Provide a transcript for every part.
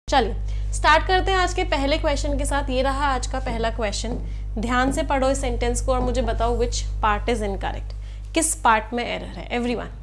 चलिए स्टार्ट करते हैं आज के पहले क्वेश्चन के साथ। ये रहा आज का पहला क्वेश्चन। ध्यान से पढ़ो इस सेंटेंस को और मुझे बताओ विच पार्ट इज इनकरेक्ट, किस पार्ट में एरर है एवरीवन।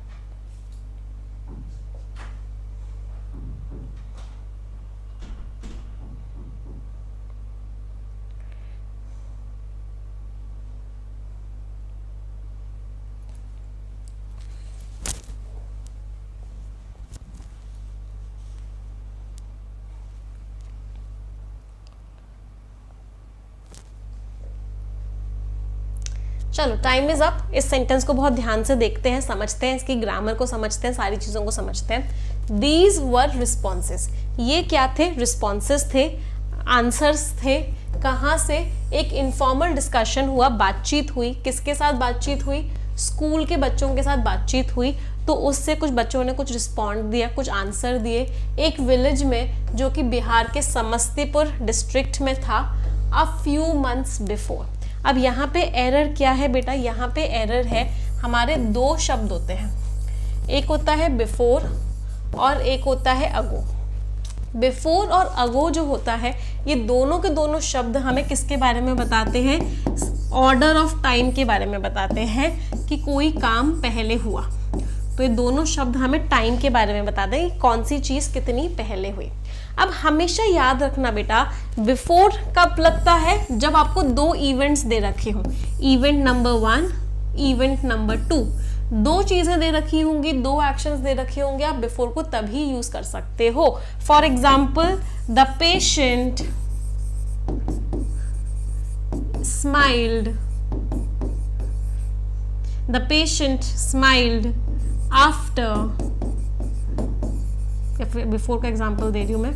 चलो टाइम इज अप। इस सेंटेंस को बहुत ध्यान से देखते हैं, समझते हैं, इसकी ग्रामर को समझते हैं, सारी चीजों को समझते हैं। दीज वर रिस्पॉन्सेस, ये क्या थे? रिस्पॉन्सेस थे, आंसर्स थे। कहाँ से? एक इनफॉर्मल डिस्कशन हुआ, बातचीत हुई। किसके साथ बातचीत हुई? स्कूल के बच्चों के साथ बातचीत हुई। तो उससे कुछ बच्चों ने कुछ रिस्पॉन्ड दिया, कुछ आंसर दिए। एक विलेज में जो कि बिहार के समस्तीपुर डिस्ट्रिक्ट में था, अ फ्यू मंथ्स बिफोर। अब यहाँ पे एरर क्या है बेटा? यहाँ पे एरर है, हमारे दो शब्द होते हैं, एक होता है बिफोर और एक होता है अगो। बिफोर और अगो जो होता है, ये दोनों के दोनों शब्द हमें किसके बारे में बताते हैं? ऑर्डर ऑफ टाइम के बारे में बताते हैं कि कोई काम पहले हुआ। तो ये दोनों शब्द हमें टाइम के बारे में बताते हैं कि कौन सी चीज़ कितनी पहले हुई। अब हमेशा याद रखना बेटा, बिफोर कब लगता है? जब आपको दो इवेंट्स दे रखे हों, इवेंट नंबर 1, इवेंट नंबर 2। दो चीजें दे रखी होंगी, दो एक्शंस दे रखे होंगे, आप बिफोर को तभी यूज कर सकते हो। For example, the patient smiled, the patient smiled after, before का एग्जाम्पल दे रही हूं मैं।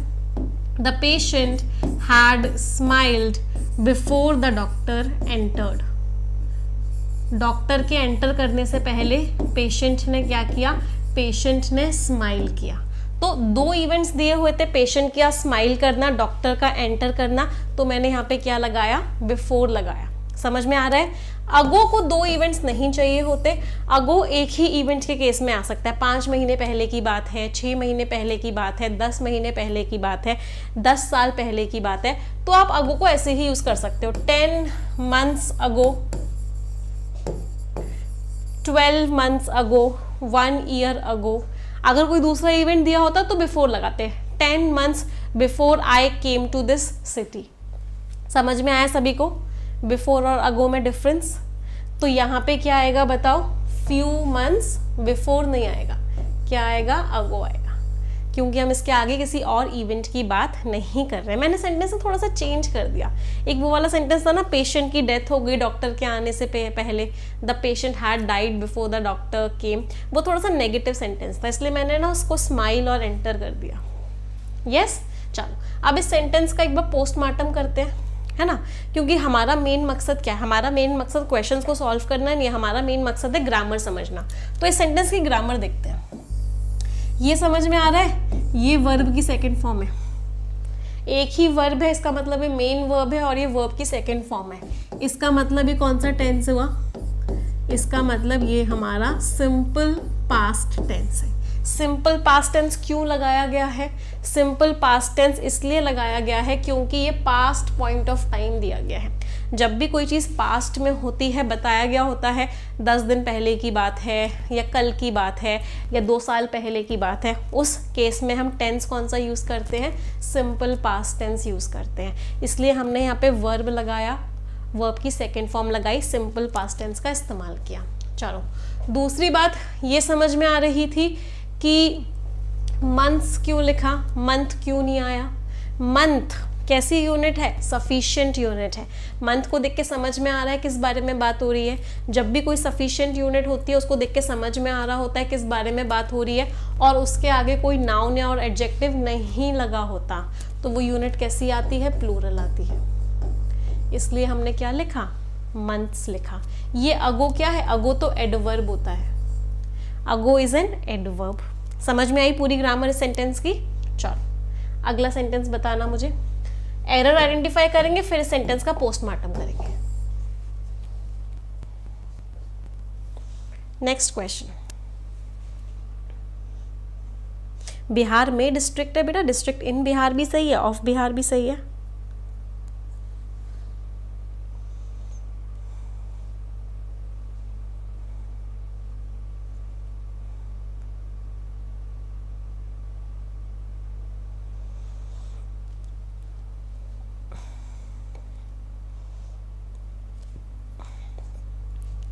The patient had smiled before the doctor entered. Doctor के एंटर करने से पहले पेशेंट ने क्या किया? पेशेंट ने स्माइल किया। तो दो इवेंट्स दिए हुए थे, पेशेंट का स्माइल करना, डॉक्टर का एंटर करना। तो मैंने यहाँ पे क्या लगाया? बिफोर लगाया। समझ में आ रहा है? अगो को दो इवेंट्स नहीं चाहिए होते, अगो एक ही इवेंट के केस में आ सकता है। 5 महीने पहले की बात है, 6 महीने पहले की बात है, 10 महीने पहले की बात है, 10 साल पहले की बात है। तो आप अगो को ऐसे ही यूज कर सकते हो। 10 months ago, 12 months ago, 1 year ago. अगर कोई दूसरा इवेंट दिया होता तो बिफोर लगाते हैं। 10 months before I came to this city. समझ में आया सभी को बिफोर और अगो में डिफरेंस? तो यहाँ पे क्या आएगा बताओ? फ्यू मंथ्स बिफोर नहीं आएगा, क्या आएगा? अगो आएगा, क्योंकि हम इसके आगे किसी और इवेंट की बात नहीं कर रहे हैं। मैंने सेंटेंस थोड़ा सा चेंज कर दिया। एक वो वाला सेंटेंस था ना, पेशेंट की डेथ हो गई डॉक्टर के आने से पहले, the patient had died before the doctor केम। वो थोड़ा सा नेगेटिव सेंटेंस था, इसलिए मैंने ना उसको स्माइल और एंटर कर दिया। यस, चलो अब इस सेंटेंस का एक बार पोस्टमार्टम करते हैं, है ना? क्योंकि हमारा मेन मकसद क्या है? हमारा मेन मकसद क्वेश्चंस को सॉल्व करना नहीं, हमारा मेन मकसद है ग्रामर समझना। तो इस सेंटेंस की ग्रामर देखते हैं। ये समझ में आ रहा है? ये वर्ब की सेकंड फॉर्म है, एक ही वर्ब है, इसका मतलब है मेन वर्ब है, और ये वर्ब की सेकंड फॉर्म है। इसका मतलब ये कौन सा टेंस हुआ? इसका मतलब ये हमारा सिंपल पास्ट टेंस है। सिंपल पास्ट टेंस क्यों लगाया गया है? सिंपल पास्ट टेंस इसलिए लगाया गया है क्योंकि ये पास्ट पॉइंट ऑफ टाइम दिया गया है। जब भी कोई चीज़ पास्ट में होती है, बताया गया होता है 10 दिन पहले की बात है, या कल की बात है, या 2 साल पहले की बात है, उस केस में हम टेंस कौन सा यूज़ करते हैं? सिंपल पास्ट टेंस यूज़ करते हैं। इसलिए हमने यहाँ पे वर्ब लगाया, वर्ब की सेकेंड फॉर्म लगाई, सिंपल पास्ट टेंस का इस्तेमाल किया। चलो दूसरी बात ये समझ में आ रही थी कि मंथ्स क्यों लिखा, मंथ क्यों नहीं आया? मंथ कैसी यूनिट है? सफिशिएंट यूनिट है। मंथ को देख के समझ में आ रहा है किस बारे में बात हो रही है। जब भी कोई सफिशिएंट यूनिट होती है उसको देख के समझ में आ रहा होता है किस बारे में बात हो रही है, और उसके आगे कोई नाउन या और एडजेक्टिव नहीं लगा होता, तो वो यूनिट कैसी आती है? प्लूरल आती है। इसलिए हमने क्या लिखा? मंथ्स लिखा। ये अगो क्या है? अगो तो एडवर्ब होता है। अगो इज एन एडवर्ब। समझ में आई पूरी ग्रामर इस सेंटेंस की? चलो अगला सेंटेंस बताना मुझे। एरर आइडेंटिफाई करेंगे, फिर इस सेंटेंस का पोस्टमार्टम करेंगे। नेक्स्ट क्वेश्चन, बिहार में डिस्ट्रिक्ट है बेटा, डिस्ट्रिक्ट इन बिहार भी सही है, ऑफ बिहार भी सही है।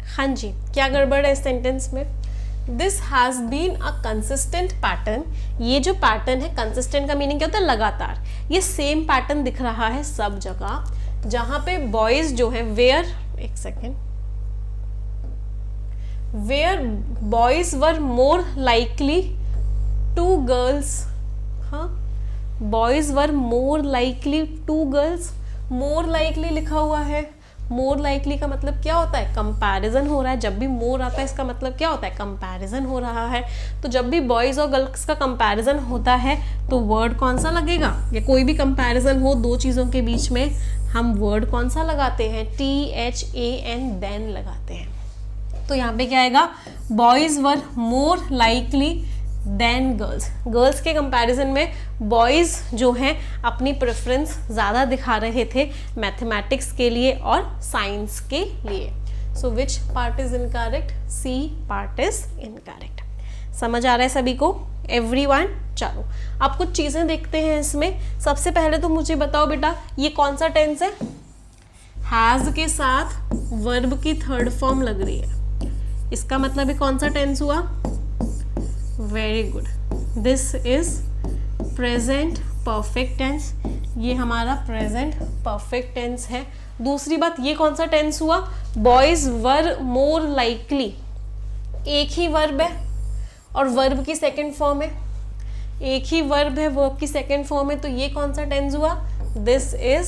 हाँ जी, क्या गड़बड़ है इस सेंटेंस में? This has been a consistent pattern. ये जो पैटर्न है, कंसिस्टेंट का मीनिंग क्या होता है? लगातार। ये सेम पैटर्न दिख रहा है सब जगह, जहां पे बॉयज जो है वेयर, एक second, where boys were more likely to girls. हाँ, boys were more likely to girls. More likely लिखा हुआ है। मोर लाइकली का मतलब क्या होता है? कंपैरिजन हो रहा है। जब भी मोर आता है इसका मतलब क्या होता है? कंपैरिजन हो रहा है। तो जब भी बॉयज और गर्ल्स का कंपैरिजन होता है तो वर्ड कौन सा लगेगा? या कोई भी कंपैरिजन हो दो चीज़ों के बीच में, हम वर्ड कौन सा लगाते हैं? THAN, देन लगाते हैं। तो यहाँ पे क्या आएगा? Boys were more likely than girls. Girls के कंपैरिजन में बॉयज़ जो हैं अपनी प्रेफरेंस ज़्यादा दिखा रहे थे मैथमेटिक्स के लिए और साइंस के लिए। So which part is incorrect? C part is incorrect. समझ आ रहा है सभी को? एवरीवन? चलो अब कुछ चीज़ें देखते हैं इसमें। सबसे पहले तो मुझे बताओ बेटा, ये कौन सा टेंस है? हैज़ के साथ वर्ब की थर्ड फॉर्म लग रही है। इसका मतलब ये कौन सा टेंस हुआ? Very good, this is present perfect tense. ये हमारा प्रेजेंट परफेक्ट टेंस है। दूसरी बात, ये कौन सा टेंस हुआ? Boys were more likely. एक ही वर्ब है और वर्ब की सेकंड फॉर्म है। एक ही वर्ब है, वर्ब की सेकंड फॉर्म है, तो ये कौन सा टेंस हुआ? This is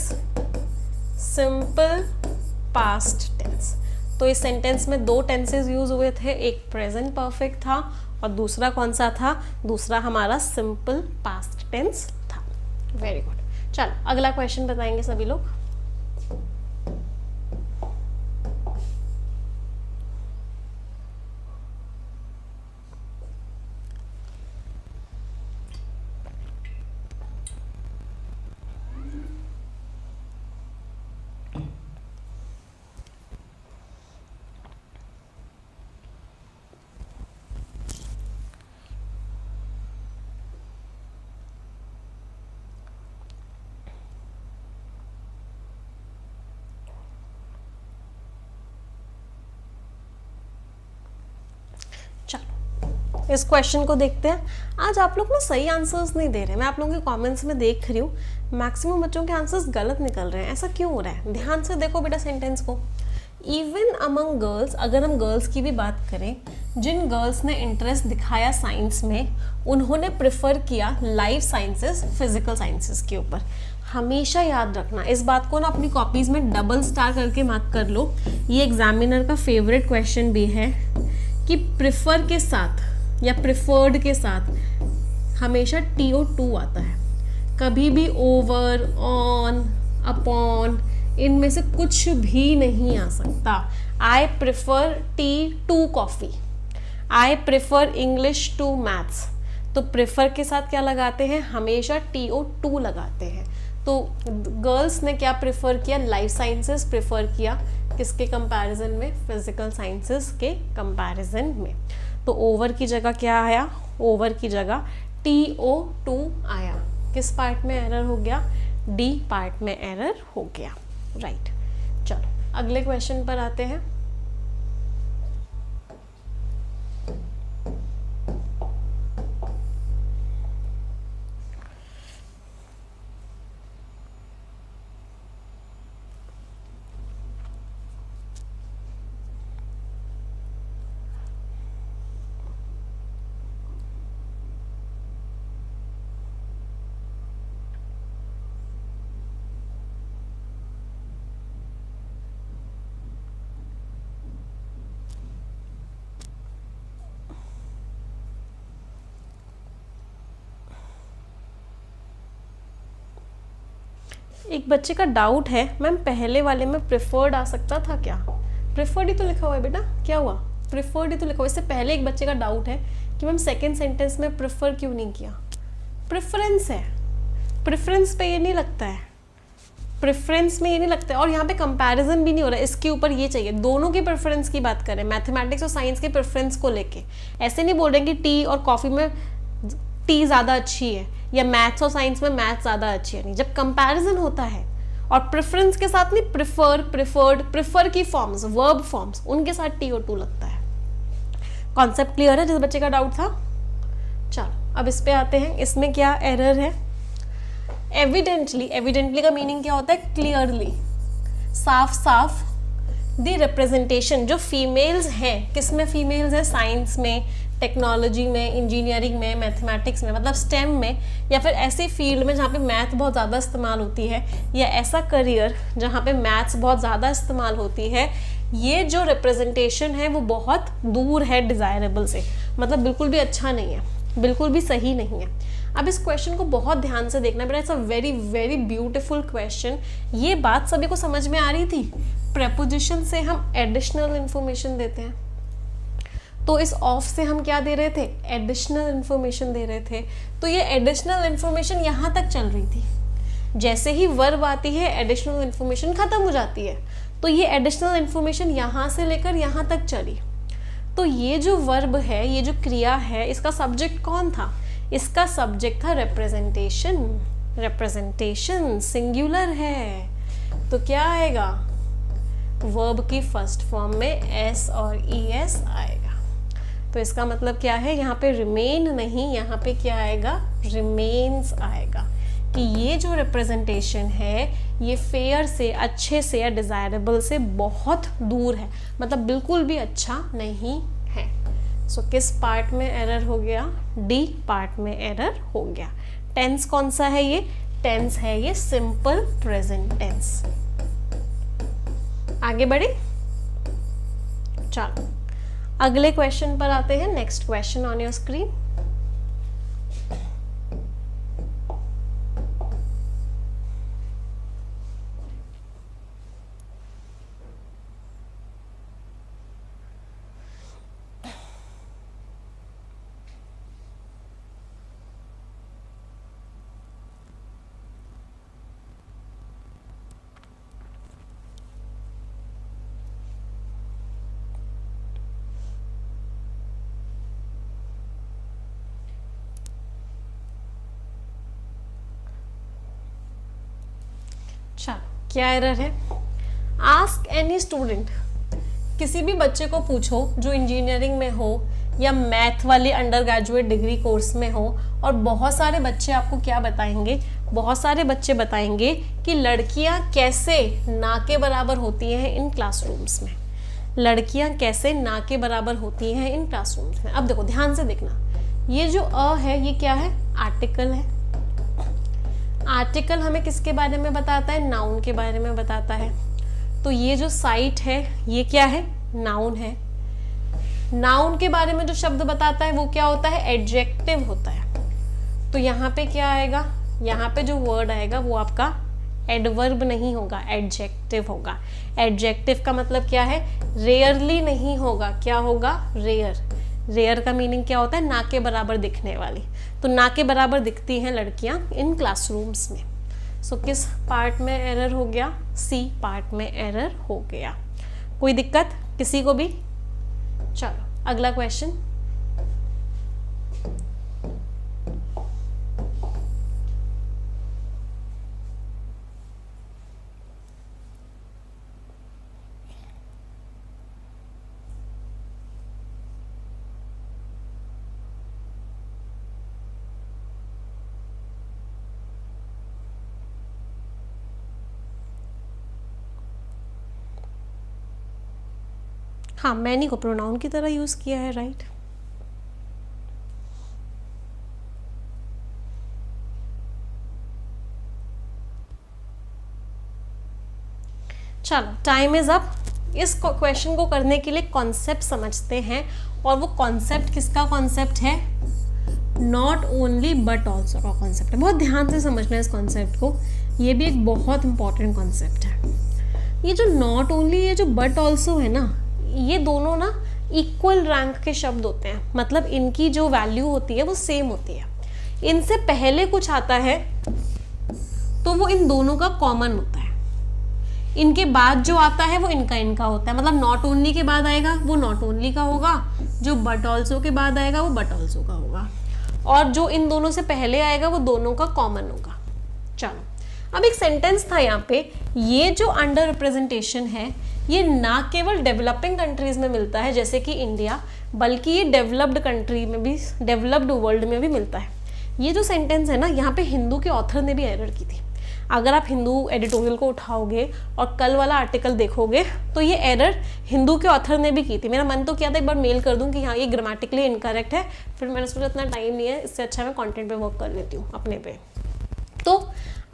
simple past tense. तो इस सेंटेंस में दो टेंसेस यूज हुए थे, एक प्रेजेंट परफेक्ट था और दूसरा कौन सा था? दूसरा हमारा सिंपल पास्ट टेंस था। Very good. चलो अगला क्वेश्चन बताएंगे सभी लोग। इस क्वेश्चन को देखते हैं। आज आप लोग ना सही आंसर्स नहीं दे रहे, मैं आप लोगों के कमेंट्स में देख रही हूँ, मैक्सिमम बच्चों के आंसर्स गलत निकल रहे हैं। ऐसा क्यों हो रहा है? ध्यान से देखो बेटा सेंटेंस को। इवन अमंग गर्ल्स, अगर हम गर्ल्स की भी बात करें, जिन गर्ल्स ने इंटरेस्ट दिखाया साइंस में, उन्होंने प्रेफर किया लाइफ साइंसेस फिजिकल साइंसेस के ऊपर। हमेशा याद रखना इस बात को ना, अपनी कॉपीज में डबल स्टार करके मार्क कर लो। ये एग्जामिनर का फेवरेट क्वेश्चन भी है कि प्रेफर के साथ या प्रिफर्ड के साथ हमेशा TO2 आता है। कभी भी ओवर, ऑन, अपॉन, इनमें से कुछ भी नहीं आ सकता। I prefer tea to coffee, I prefer English to maths. तो प्रेफर के साथ क्या लगाते हैं? हमेशा TO2 लगाते हैं। तो गर्ल्स ने क्या प्रेफर किया? लाइफ साइंसेस प्रेफर किया। किसके कंपैरिजन में? फिजिकल साइंसेस के कंपैरिजन में। तो ओवर की जगह क्या आया? ओवर की जगह TO2 आया। किस पार्ट में एरर हो गया? डी पार्ट में एरर हो गया। राइट। चलो अगले क्वेश्चन पर आते हैं। एक बच्चे का डाउट है, मैम पहले वाले में प्रेफर्ड आ सकता था क्या? प्रेफर्ड ही तो लिखा हुआ है बेटा, क्या हुआ? प्रेफर्ड ही तो लिखा हुआ है। इससे पहले एक बच्चे का डाउट है कि मैम सेकंड सेंटेंस में प्रेफर क्यों नहीं किया? प्रेफरेंस है, प्रेफरेंस पे ये नहीं लगता है, प्रेफरेंस में ये नहीं लगता है। और यहाँ पे कंपैरिजन भी नहीं हो रहा है, इसके ऊपर ये चाहिए। दोनों की प्रेफरेंस की बात करें, मैथमेटिक्स और साइंस के प्रेफरेंस को लेके, ऐसे नहीं बोल रहे कि टी और कॉफ़ी में टी ज़्यादा अच्छी है या मैथ्स और साइंस में मैथ्स ज़्यादा अच्छी है। नहीं, जब कंपैरिजन होता है और प्रेफरेंस के साथ नहीं, प्रिफर, प्रिफर्ड, प्रिफर की फॉर्म्स, वर्ब फॉर्म्स, उनके साथ टी और टू लगता है। कॉन्सेप्ट क्लियर है जिस बच्चे का डाउट था? चलो अब इस पे आते हैं। इसमें क्या एरर है? एविडेंटली, एविडेंटली का मीनिंग क्या होता है? क्लियरली, साफ साफ। दी रिप्रेजेंटेशन, जो फीमेल्स हैं, किस में फीमेल्स हैं? साइंस में, टेक्नोलॉजी में, इंजीनियरिंग में, मैथमेटिक्स में, मतलब स्टेम में, या फिर ऐसी फील्ड में जहाँ पे मैथ बहुत ज़्यादा इस्तेमाल होती है, या ऐसा करियर जहाँ पे मैथ्स बहुत ज़्यादा इस्तेमाल होती है, ये जो रिप्रेजेंटेशन है वो बहुत दूर है डिज़ायरेबल से, मतलब बिल्कुल भी अच्छा नहीं है, बिल्कुल भी सही नहीं है। अब इस क्वेश्चन को बहुत ध्यान से देखना पड़ेगा। It's a very very beautiful question. ये बात सभी को समझ में आ रही थी? प्रेपोजिशन से हम एडिशनल इंफॉर्मेशन देते हैं, तो इस ऑफ से हम क्या दे रहे थे? एडिशनल इंफॉर्मेशन दे रहे थे। तो ये एडिशनल इंफॉर्मेशन यहाँ तक चल रही थी। जैसे ही वर्ब आती है एडिशनल इंफॉर्मेशन खत्म हो जाती है। तो ये एडिशनल इंफॉर्मेशन यहाँ से लेकर यहाँ तक चली। तो ये जो वर्ब है, ये जो क्रिया है, इसका सब्जेक्ट कौन था? इसका सब्जेक्ट था रिप्रेजेंटेशन। रिप्रेजेंटेशन सिंगुलर है, तो क्या आएगा? वर्ब की फर्स्ट फॉर्म में एस और ई एस आएगा। तो इसका मतलब क्या है? यहाँ पे रिमेन नहीं, यहाँ पे क्या आएगा? रिमेन्स आएगा। कि ये जो रिप्रेजेंटेशन है ये फेयर से, अच्छे से या डिज़ायरेबल से बहुत दूर है, मतलब बिल्कुल भी अच्छा नहीं है। सो किस पार्ट में एरर हो गया? डी पार्ट में एरर हो गया। टेंस कौन सा है? ये टेंस है, ये सिंपल प्रेजेंट टेंस। आगे बढ़े, चलो अगले क्वेश्चन पर आते हैं। Next question on your screen. चलो क्या एरर है? आस्क एनी स्टूडेंट, किसी भी बच्चे को पूछो जो इंजीनियरिंग में हो या मैथ वाली अंडर ग्रेजुएट डिग्री कोर्स में हो, और बहुत सारे बच्चे आपको क्या बताएंगे? बहुत सारे बच्चे बताएंगे कि लड़कियां कैसे ना के बराबर होती हैं इन क्लासरूम्स में। लड़कियां कैसे ना के बराबर होती हैं इन क्लासरूम्स में। अब देखो ध्यान से देखना, ये जो अ है ये क्या है? आर्टिकल है। आर्टिकल हमें किसके बारे में बताता है? नाउन के बारे में बताता है। तो ये जो साइट है ये क्या है? नाउन है। नाउन के बारे में जो शब्द बताता है वो क्या होता है? एडजेक्टिव होता है। तो यहाँ पे क्या आएगा? यहाँ पे जो वर्ड आएगा वो आपका एडवर्ब नहीं होगा, एडजेक्टिव होगा। एडजेक्टिव का मतलब क्या है? रेयरली नहीं होगा। क्या होगा? रेयर। रेयर का मीनिंग क्या होता है? ना के बराबर दिखने वाली। तो ना के बराबर दिखती हैं लड़कियां इन क्लासरूम्स में। सो किस पार्ट में एरर हो गया? सी पार्ट में एरर हो गया। कोई दिक्कत किसी को भी? चलो अगला क्वेश्चन। हाँ, मैनी को प्रोनाउन की तरह यूज किया है, राइट। चलो टाइम इज अप। इस क्वेश्चन को करने के लिए कॉन्सेप्ट समझते हैं, और वो कॉन्सेप्ट किसका कॉन्सेप्ट है? नॉट ओनली बट ऑल्सो का कॉन्सेप्ट है। बहुत ध्यान से समझना है इस कॉन्सेप्ट को, ये भी एक बहुत इंपॉर्टेंट कॉन्सेप्ट है। ये जो नॉट ओनली, ये जो बट ऑल्सो है ना, ये दोनों ना इक्वल रैंक के शब्द होते हैं, मतलब इनकी जो वैल्यू होती है वो सेम होती है। इनसे पहले कुछ आता है तो वो इन दोनों का कॉमन होता है, इनके बाद जो आता है वो इनका इनका होता है, मतलब नॉट ओनली के बाद आएगा वो नॉट ओनली का होगा, जो बट ऑल्सो के बाद आएगा वो बट ऑल्सो का होगा, और जो इन दोनों से पहले आएगा वो दोनों का कॉमन होगा। चलो अब एक सेंटेंस था यहाँ पे, ये जो अंडर रिप्रेजेंटेशन है ये ना केवल डेवलपिंग कंट्रीज में मिलता है जैसे कि इंडिया, बल्कि ये डेवलप्ड कंट्री में भी, डेवलप्ड वर्ल्ड में भी मिलता है। ये जो सेंटेंस है ना, यहाँ पे हिंदू के ऑथर ने भी एरर की थी। अगर आप हिंदू एडिटोरियल को उठाओगे और कल वाला आर्टिकल देखोगे तो ये एरर हिंदू के ऑथर ने भी की थी। मेरा मन तो किया था एक बार मेल कर दूं कि हाँ ये ग्रामेटिकली इनकरेक्ट है, फिर मैंने सोचा इतना टाइम नहीं है, इससे अच्छा मैं कंटेंट पे वर्क कर लेती हूँ अपने पे। तो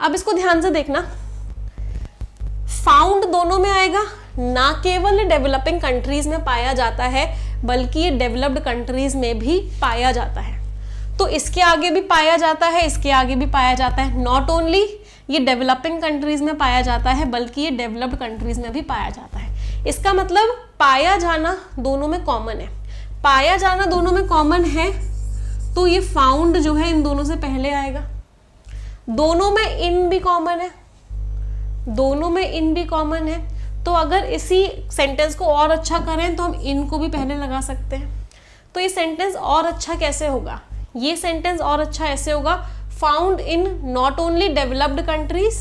अब इसको ध्यान से देखना, फाउंड दोनों में आएगा, ना केवल डेवलपिंग कंट्रीज में पाया जाता है बल्कि ये डेवलप्ड कंट्रीज में भी पाया जाता है। तो इसके आगे भी पाया जाता है, इसके आगे भी पाया जाता है, नॉट ओनली ये डेवलपिंग कंट्रीज में पाया जाता है बल्कि ये डेवलप्ड कंट्रीज में भी पाया जाता है। इसका मतलब पाया जाना दोनों में कॉमन है, पाया जाना दोनों में कॉमन है तो ये फाउंड जो है इन दोनों से पहले आएगा। दोनों में इन भी कॉमन है, दोनों में इन भी कॉमन है, तो अगर इसी सेंटेंस को और अच्छा करें तो हम इन को भी पहले लगा सकते हैं। तो ये सेंटेंस और अच्छा कैसे होगा, ये सेंटेंस और अच्छा ऐसे होगा, found in not only developed countries,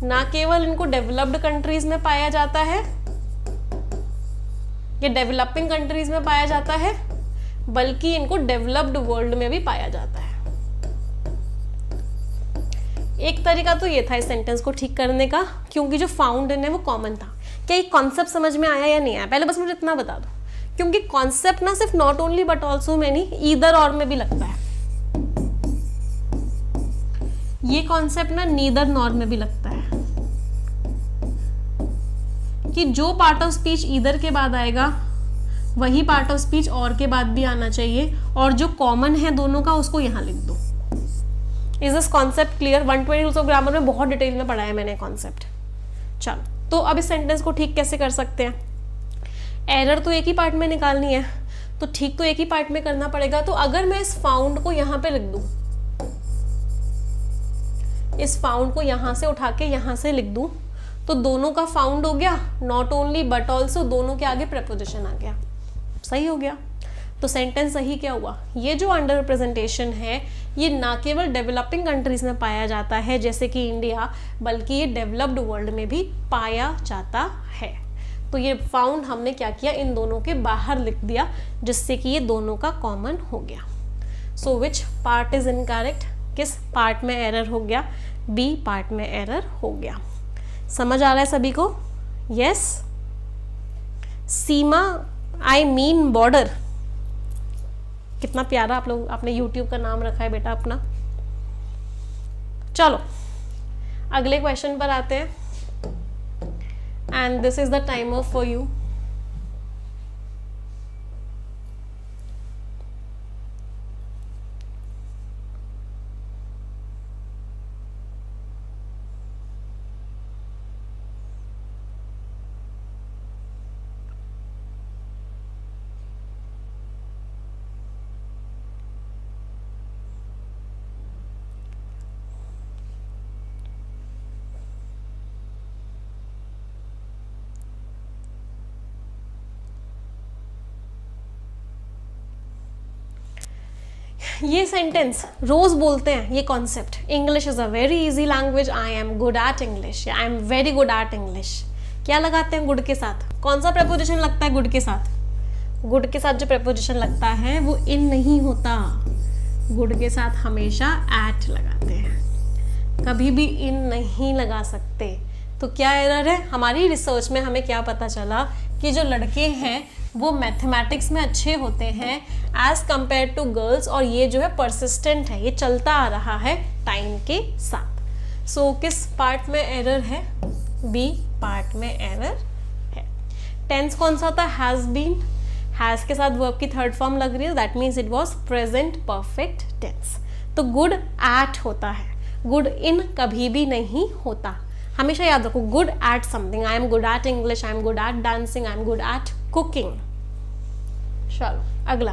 ना केवल इनको डेवलप्ड कंट्रीज में पाया जाता है, ये डेवलपिंग कंट्रीज में पाया जाता है, बल्कि इनको डेवलप्ड वर्ल्ड में भी पाया जाता है। एक तरीका तो ये था इस सेंटेंस को ठीक करने का, क्योंकि जो फाउंड इन है वो कॉमन था। क्या ये कॉन्सेप्ट समझ में आया या नहीं आया, पहले बस मुझे इतना बता दो, क्योंकि कॉन्सेप्ट ना सिर्फ नॉट ओनली बट ऑल्सो में नहीं, ईदर और में भी लगता है। ये कॉन्सेप्ट ना नीदर नॉर में भी लगता है कि जो पार्ट ऑफ स्पीच ईदर के बाद आएगा वही पार्ट ऑफ स्पीच और के बाद भी आना चाहिए, और जो कॉमन है दोनों का उसको यहां लिख दो। Is this concept clear? 120 rules of grammar में बहुत डिटेल में पढ़ाया मैंने कॉन्सेप्ट। चलो तो अब इस सेंटेंस को ठीक कैसे कर सकते हैं, एरर तो एक ही पार्ट में निकालनी है तो ठीक तो एक ही पार्ट में करना पड़ेगा। तो अगर मैं इस फाउंड को यहां पे लिख दूं, इस फाउंड को यहां से उठा के यहां से लिख दूं, तो दोनों का फाउंड हो गया, नॉट ओनली बट ऑल्सो, दोनों के आगे प्रेपोजिशन आ गया, सही हो गया। तो सेंटेंस सही क्या हुआ, ये जो अंडर रिप्रेजेंटेशन है ये ना केवल डेवलपिंग कंट्रीज में पाया जाता है जैसे कि इंडिया, बल्कि ये डेवलप्ड वर्ल्ड में भी पाया जाता है। तो ये फाउंड हमने क्या किया, इन दोनों के बाहर लिख दिया, जिससे कि ये दोनों का कॉमन हो गया। सो विच पार्ट इज इनकरेक्ट, किस पार्ट में एरर हो गया, बी पार्ट में एरर हो गया। समझ आ रहा है सभी को? Yes. Seema I mean border, कितना प्यारा आप लोग आपने YouTube का नाम रखा है बेटा अपना। चलो अगले क्वेश्चन पर आते हैं, and this is the timer for you. ये सेंटेंस रोज बोलते हैं, ये concept, English is a very easy language, I am good at English, I am very good at English. क्या लगाते हैं गुड के साथ, कौन सा प्रेपोजिशन लगता है गुड के साथ? गुड के साथ जो प्रेपोजिशन लगता है वो इन नहीं होता, गुड के साथ हमेशा एट लगाते हैं, कभी भी इन नहीं लगा सकते। तो क्या एरर है, हमारी रिसर्च में हमें क्या पता चला कि जो लड़के हैं वो मैथमेटिक्स में अच्छे होते हैं एज कंपेयर टू गर्ल्स, और ये जो है परसिस्टेंट है, ये चलता आ रहा है टाइम के साथ। सो किस पार्ट में एरर है, बी पार्ट में एरर है। टेंस कौन सा था, हैज बीन, हैज के साथ वर्ब की थर्ड फॉर्म लग रही है, that means it was present perfect tense. तो गुड एट होता है, गुड इन कभी भी नहीं होता। हमेशा याद रखो, good at something, I am good at English, I am good at dancing, I am good at cooking. चलो अगला,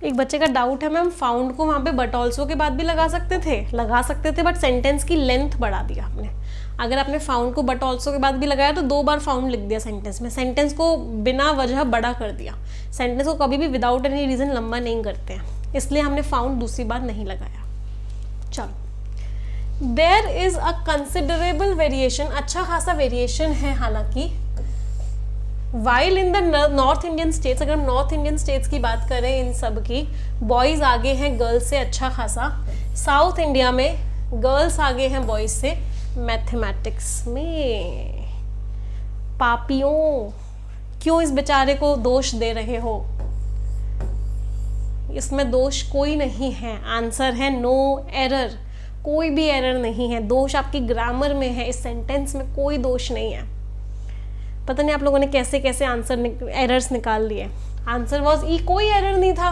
एक बच्चे का डाउट है मैम, फाउंड को वहाँ पे बट ऑल्सो के बाद भी लगा सकते थे, बट सेंटेंस की लेंथ बढ़ा दिया आपने। अगर आपने फाउंड को बट ऑल्सो के बाद भी लगाया तो 2 बार फाउंड लिख दिया सेंटेंस में, सेंटेंस को बिना वजह बड़ा कर दिया। सेंटेंस को कभी भी विदाउट एनी रीज़न लंबा नहीं करते हैं, इसलिए हमने फाउंड दूसरी बार नहीं लगाया। चलो, there is a considerable variation, अच्छा खासा वेरिएशन है हालांकि। While in the North Indian states, अगर हम नॉर्थ इंडियन स्टेट्स की बात करें इन सब की, बॉयज़ आगे हैं गर्ल्स से अच्छा खासा। साउथ इंडिया में गर्ल्स आगे हैं बॉयज़ से मैथमेटिक्स में। पापियों, क्यों इस बेचारे को दोष दे रहे हो? इसमें दोष कोई नहीं है, आंसर है नो एरर, कोई भी एरर नहीं है। दोष आपकी ग्रामर में है, इस सेंटेंस में कोई दोष नहीं है। पता नहीं आप लोगों ने कैसे कैसे एरर्स निकाल लिए। आंसर वॉज ई, कोई एरर नहीं था।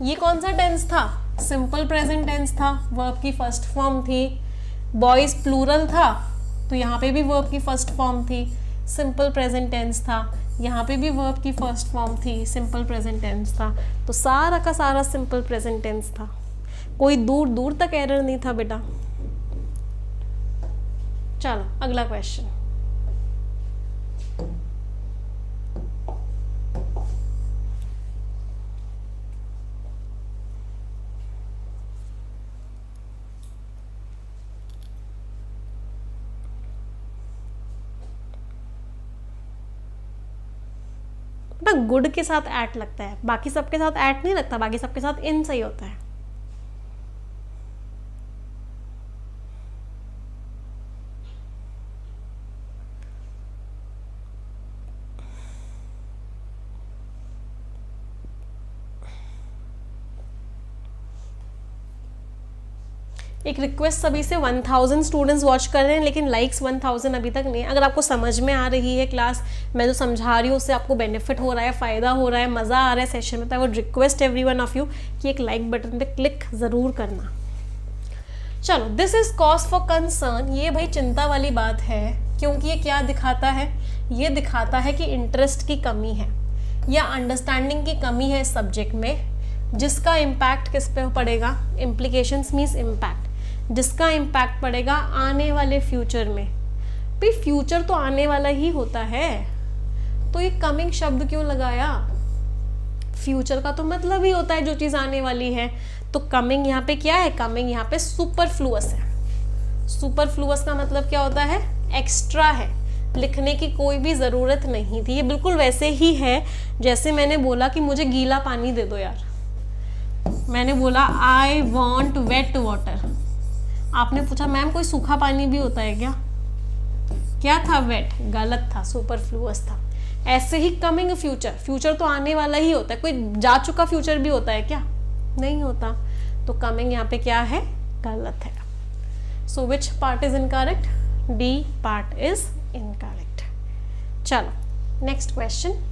ये कौन सा टेंस था? सिंपल प्रेजेंट टेंस था, वर्ब की फर्स्ट फॉर्म थी। बॉयज़ प्लूरल था तो यहाँ पे भी वर्ब की फर्स्ट फॉर्म थी, सिंपल प्रेजेंट टेंस था। यहाँ पे भी वर्ब की फर्स्ट फॉर्म थी, सिंपल प्रेजेंट टेंस था। तो सारा का सारा सिंपल प्रेजेंट टेंस था, कोई दूर दूर तक एरर नहीं था बेटा। चलो अगला क्वेश्चन। गुड के साथ एट लगता है, बाकी सबके साथ एट नहीं लगता, बाकी सबके साथ इन सही होता है। एक रिक्वेस्ट सभी से, 1000 स्टूडेंट्स वॉच कर रहे हैं लेकिन लाइक्स 1000 अभी तक नहीं है। अगर आपको समझ में आ रही है क्लास, मैं जो समझा रही हूँ उससे आपको बेनिफिट हो रहा है, फ़ायदा हो रहा है, मज़ा आ रहा है सेशन में, तो I would request every one of you कि एक लाइक बटन पे क्लिक ज़रूर करना। चलो, this is cause for concern, ये भाई चिंता वाली बात है, क्योंकि ये क्या दिखाता है? ये दिखाता है कि इंटरेस्ट की कमी है या अंडरस्टैंडिंग की कमी है इस सब्जेक्ट में, जिसका इम्पैक्ट किस पे पड़ेगा? इम्प्लीकेशंस मीन्स इम्पैक्ट, जिसका इम्पैक्ट पड़ेगा आने वाले फ्यूचर में। भाई फ्यूचर तो आने वाला ही होता है, तो ये कमिंग शब्द क्यों लगाया? फ्यूचर का तो मतलब ही होता है जो चीज़ आने वाली है, तो कमिंग यहाँ पे क्या है? कमिंग यहाँ पे सुपरफ्लुअस है। सुपरफ्लुअस का मतलब क्या होता है? एक्स्ट्रा है, लिखने की कोई भी ज़रूरत नहीं थी। ये बिल्कुल वैसे ही है जैसे मैंने बोला कि मुझे गीला पानी दे दो यार, मैंने बोला आई वॉन्ट वेट वाटर, आपने पूछा मैम कोई सूखा पानी भी होता है क्या? क्या था? वेट, गलत था, सुपरफ्लुअस था। ऐसे ही कमिंग फ्यूचर, फ्यूचर तो आने वाला ही होता है, कोई जा चुका फ्यूचर भी होता है क्या? नहीं होता, तो कमिंग यहाँ पे क्या है? गलत है। So which part is incorrect? D part is incorrect. चलो next question.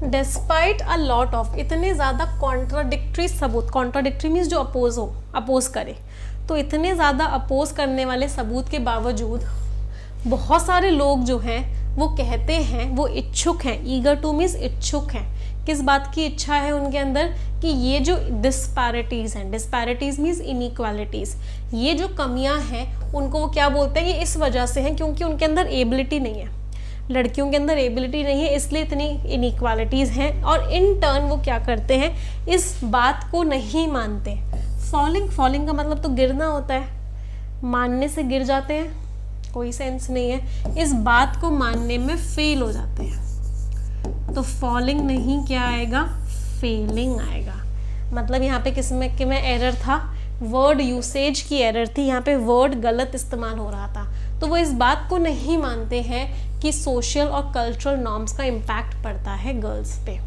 Despite a lot of, इतने ज़्यादा कॉन्ट्राडिक्टरी सबूत, कॉन्ट्राडिक्टरी मीन्स जो अपोज हो, अपोज करे, तो इतने ज़्यादा अपोज करने वाले सबूत के बावजूद बहुत सारे लोग जो हैं वो कहते हैं, वो इच्छुक हैं, ईगर टू मीन्स इच्छुक हैं। किस बात की इच्छा है उनके अंदर? कि ये जो डिस्पैरिटीज़ हैं, डिस्पैरिटीज़ मीन्स इनइक्वालिटीज़, ये जो कमियां हैं उनको वो क्या बोलते हैं? ये इस वजह से हैं क्योंकि उनके अंदर एबिलिटी नहीं है, लड़कियों के अंदर एबिलिटी नहीं है, इसलिए इतनी इनइक्वालिटीज़ हैं। और इन टर्न वो क्या करते हैं? इस बात को नहीं मानते। फॉलिंग, फॉलिंग का मतलब तो गिरना होता है, मानने से गिर जाते हैं, कोई सेंस नहीं है। इस बात को मानने में फेल हो जाते हैं, तो फॉलिंग नहीं, क्या आएगा? फेलिंग आएगा। मतलब यहाँ पे किसमें कि में एरर था? वर्ड यूसेज की एरर थी, यहाँ पे वर्ड गलत इस्तेमाल हो रहा था, तो वो इस बात को नहीं मानते हैं कि सोशल और कल्चरल नॉर्म्स का इम्पैक्ट पड़ता है गर्ल्स पे।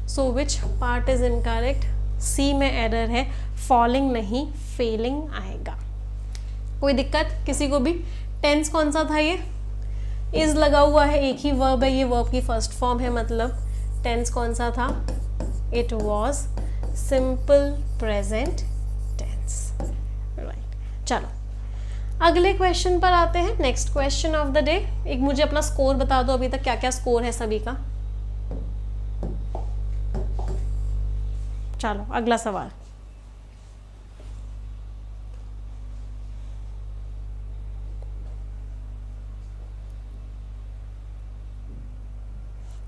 सो विच पार्ट इज इनकरेक्ट? सी में एरर है, फॉलिंग नहीं फेलिंग आएगा। कोई दिक्कत किसी को भी? टेंस कौन सा था? ये इज लगा हुआ है, एक ही वर्ब है, ये वर्ब की फर्स्ट फॉर्म है, मतलब टेंस कौन सा था? It was simple present tense, right. चलो अगले क्वेश्चन पर आते हैं, next question of the day. एक मुझे अपना स्कोर बता दो, अभी तक क्या क्या स्कोर है सभी का। चलो अगला सवाल।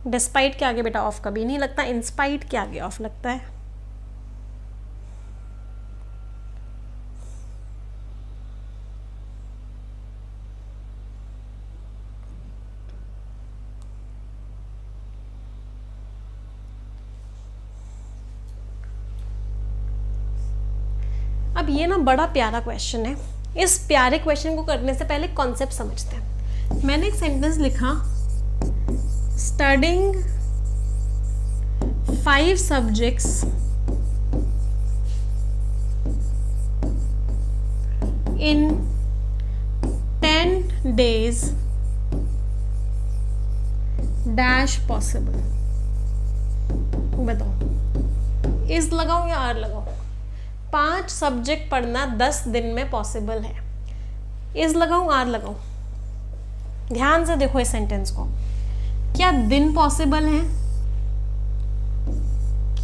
डिस्पाइट के आगे बेटा ऑफ कभी नहीं लगता, इंस्पाइट के आगे ऑफ लगता है। अब ये ना बड़ा प्यारा क्वेश्चन है। इस प्यारे क्वेश्चन को करने से पहले कॉन्सेप्ट समझते हैं। मैंने एक सेंटेंस लिखा, studying 5 subjects in 10 days dash possible। बताओ इज लगाऊं या आर लगाऊं? 5 सब्जेक्ट पढ़ना 10 दिन में पॉसिबल है। इज लगाऊं आर लगाऊं? ध्यान से देखो इस सेंटेंस को। क्या दिन पॉसिबल है,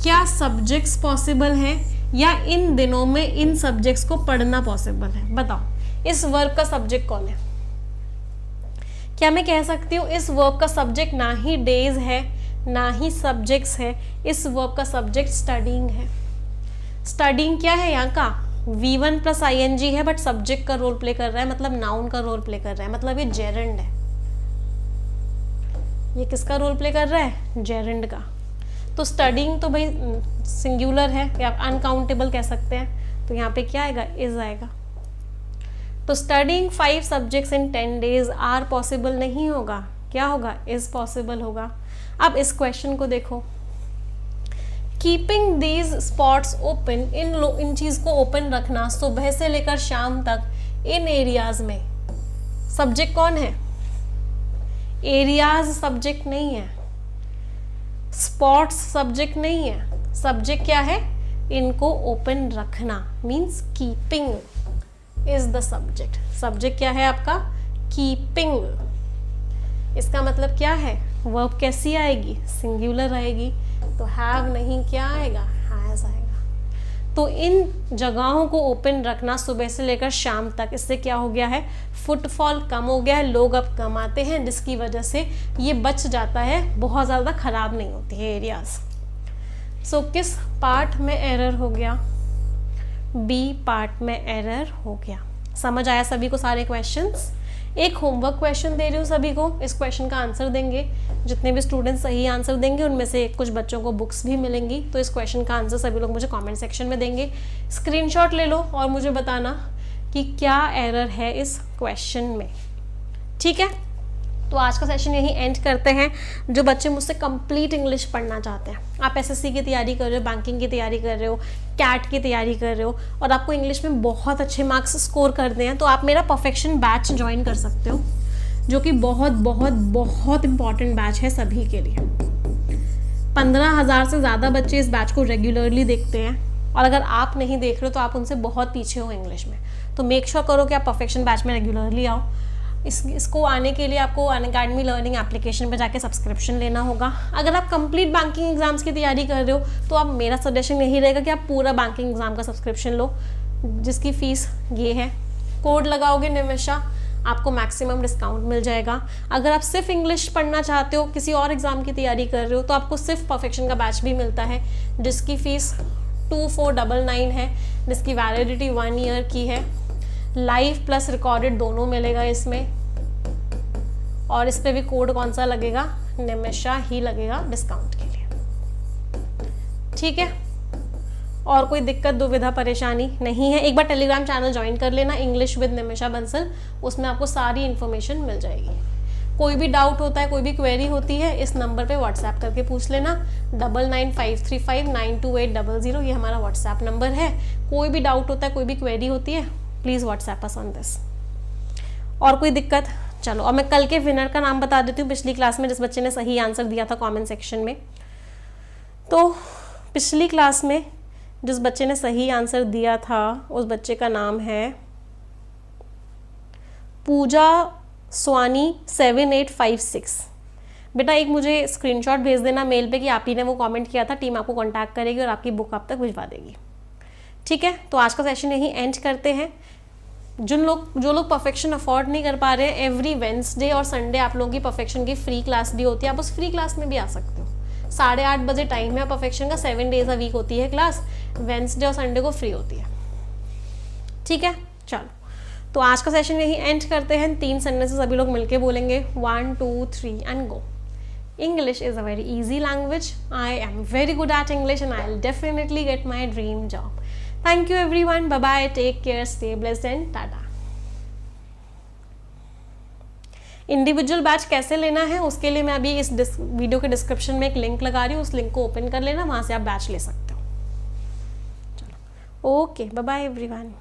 क्या सब्जेक्ट्स पॉसिबल हैं, या इन दिनों में इन सब्जेक्ट्स को पढ़ना पॉसिबल है? बताओ इस वर्ब का सब्जेक्ट कौन है? क्या मैं कह सकती हूँ इस वर्ब का सब्जेक्ट ना ही डेज है ना ही सब्जेक्ट्स है, इस वर्ब का सब्जेक्ट स्टडीइंग है। स्टडीइंग क्या है यहाँ का? V1 प्लस ING है, बट सब्जेक्ट का रोल प्ले कर रहा है, मतलब नाउन का रोल प्ले कर रहा है, मतलब ये जेरेंड है। ये किसका रोल प्ले कर रहा है? जेरेंड का। तो स्टडीइंग तो भाई सिंगुलर है या अनकाउंटेबल कह सकते हैं, तो यहाँ पे क्या आएगा? इज आएगा। तो studying 5 subjects in 10 days are possible नहीं होगा, क्या होगा? इज पॉसिबल होगा। अब इस क्वेश्चन को देखो, कीपिंग दीज स्पॉट्स ओपन, इन चीज को ओपन रखना सुबह से लेकर शाम तक इन एरियाज में, सब्जेक्ट कौन है? एरियाज सब्जेक्ट नहीं है, स्पॉट्स सब्जेक्ट नहीं है, सब्जेक्ट क्या है? इनको ओपन रखना, means keeping is the subject. Subject क्या है आपका? कीपिंग। इसका मतलब क्या है? वर्ब कैसी आएगी? सिंगुलर आएगी, तो हैव नहीं, क्या आएगा? हैज आएगा। तो इन जगहों को ओपन रखना सुबह से लेकर शाम तक, इससे क्या हो गया है? फुटफॉल कम हो गया है, लोग अब कम आते हैं, जिसकी वजह से ये बच जाता है, बहुत ज़्यादा खराब नहीं होती है एरियाज। सो किस पार्ट में एरर हो गया? बी पार्ट में एरर हो गया। समझ आया सभी को सारे क्वेश्चंस? एक होमवर्क क्वेश्चन दे रही हूँ सभी को, इस क्वेश्चन का आंसर देंगे। जितने भी स्टूडेंट्स सही आंसर देंगे उनमें से कुछ बच्चों को बुक्स भी मिलेंगी, तो इस क्वेश्चन का आंसर सभी लोग मुझे कमेंट सेक्शन में देंगे। स्क्रीनशॉट ले लो और मुझे बताना कि क्या एरर है इस क्वेश्चन में, ठीक है? तो आज का सेशन यही एंड करते हैं। जो बच्चे मुझसे कंप्लीट इंग्लिश पढ़ना चाहते हैं, आप SSC की तैयारी कर रहे हो, बैंकिंग की तैयारी कर रहे हो, कैट की तैयारी कर रहे हो और आपको इंग्लिश में बहुत अच्छे मार्क्स स्कोर करने हैं, तो आप मेरा परफेक्शन बैच ज्वाइन कर सकते हो, जो कि बहुत बहुत बहुत इंपॉर्टेंट बैच है सभी के लिए। 15,000 से ज़्यादा बच्चे इस बैच को रेगुलरली देखते हैं, और अगर आप नहीं देख रहे हो तो आप उनसे बहुत पीछे हो इंग्लिश में। तो मेक श्योर करो कि आप परफेक्शन बैच में रेगुलरली आओ। इसको आने के लिए आपको अनअकैडमी लर्निंग एप्लीकेशन पर जाके सब्सक्रिप्शन लेना होगा। अगर आप कंप्लीट बैंकिंग एग्जाम्स की तैयारी कर रहे हो तो आप, मेरा सजेशन यही रहेगा कि आप पूरा बैंकिंग एग्जाम का सब्सक्रिप्शन लो, जिसकी फ़ीस ये है। कोड लगाओगे निमिषा, आपको मैक्सिमम डिस्काउंट मिल जाएगा। अगर आप सिर्फ इंग्लिश पढ़ना चाहते हो, किसी और एग्जाम की तैयारी कर रहे हो, तो आपको सिर्फ परफेक्शन का बैच भी मिलता है, जिसकी फ़ीस 2499 है, जिसकी वैलिडिटी 1 ईयर की है। लाइव प्लस रिकॉर्डेड दोनों मिलेगा इसमें, और इस पे भी कोड कौन सा लगेगा? निमिषा ही लगेगा डिस्काउंट के लिए, ठीक है? और कोई दिक्कत दुविधा परेशानी नहीं है, एक बार टेलीग्राम चैनल ज्वाइन कर लेना, इंग्लिश विद निमिषा बंसल, उसमें आपको सारी इन्फॉर्मेशन मिल जाएगी। कोई भी डाउट होता है, कोई भी क्वेरी होती है, इस नंबर पे व्हाट्सएप करके पूछ लेना, 9953592800, ये हमारा व्हाट्सएप नंबर है। कोई भी डाउट होता है, कोई भी क्वेरी होती है, please WhatsApp us on this. और कोई दिक्कत? चलो, और मैं कल के विनर का नाम बता देती हूँ, पिछली क्लास में जिस बच्चे ने सही आंसर दिया था कमेंट सेक्शन में। तो पिछली क्लास में जिस बच्चे ने सही आंसर दिया था उस बच्चे का नाम है पूजा स्वानी 7856। बेटा एक मुझे स्क्रीनशॉट भेज देना मेल पे कि आप ही ने वो कमेंट किया था, टीम आपको कांटेक्ट करेगी और आपकी बुक आप तक भिजवा देगी। ठीक है, तो आज का सेशन यहीं एंड करते हैं। जो लोग परफेक्शन अफोर्ड नहीं कर पा रहे हैं, एवरी वेंसडे और संडे आप लोगों की परफेक्शन की फ्री क्लास भी होती है, आप उस फ्री क्लास में भी आ सकते हो। 8:30 बजे टाइम है परफेक्शन का, 7 डेज अ वीक होती है क्लास, वेंसडे और संडे को फ्री होती है। ठीक है, चलो तो आज का सेशन यही एंड करते हैं। 3 सेंटेंसेस सभी लोग मिलके बोलेंगे, 1 2 3 and go. English is a very easy language. I am very good at English and I'll definitely get my dream job. Thank you everyone. Bye bye. Take care. Stay blessed and tata. Individual batch कैसे लेना है उसके लिए मैं अभी इस video के description में एक लिंक लगा रही हूँ, उस लिंक को ओपन कर लेना, वहाँ से आप बैच ले सकते हो। चलो, ओके, बाय बाय एवरीवन।